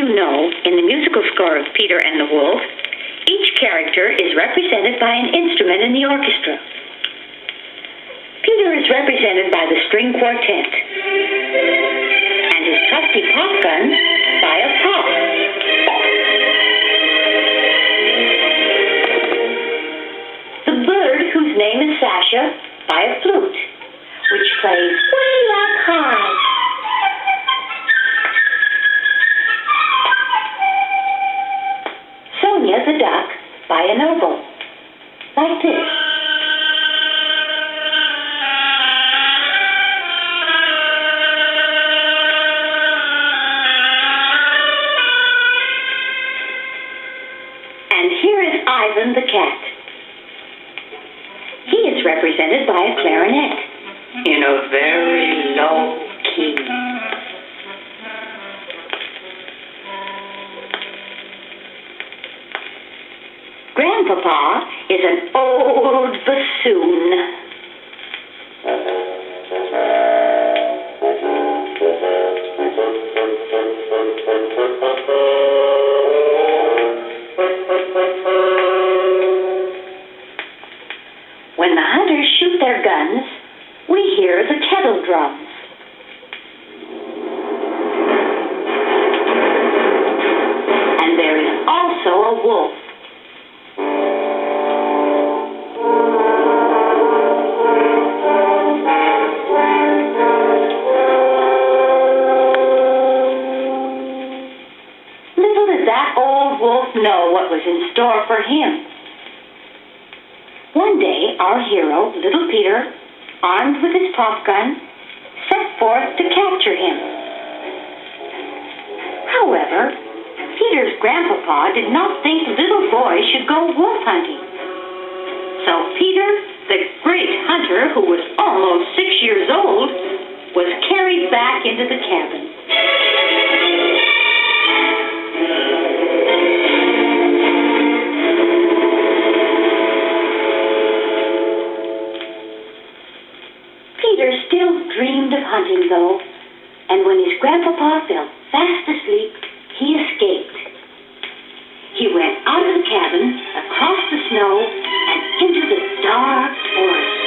you know, in the musical score of Peter and the Wolf, each character is represented by an instrument in the orchestra. Peter is represented by the string quartet, and his trusty pop gun by a pop. The bird, whose name is Sasha, by a flute, which plays way up high. Sonia the duck by an oboe, like this. And here is Ivan the cat. He is represented by a clarinet in a very low key. Grandpapa is an old bassoon. When the hunters shoot their guns, we hear the kettle drums. And there is also a wolf. Little did that old wolf know what was in store for him. One day, our hero, Little Peter, armed with his pop gun, set forth to capture him. However, Peter's grandpapa did not think little boys should go wolf hunting. So Peter, the great hunter who was almost 6 years old, was carried back into the cabin. Peter still dreamed of hunting, though, and when his grandpapa fell fast asleep, he escaped. He went out of the cabin, across the snow, and into the dark forest.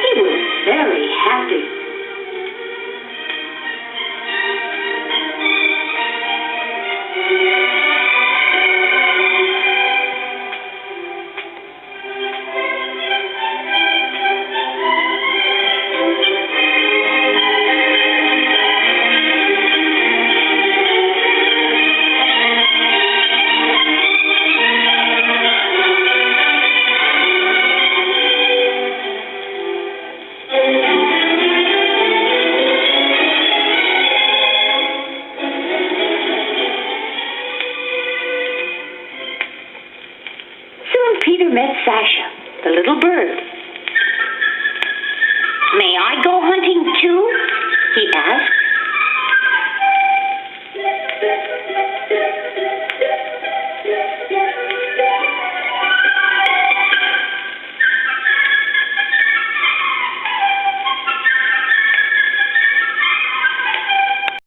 He was very happy. Peter met Sasha, the little bird. "May I go hunting too?" he asked.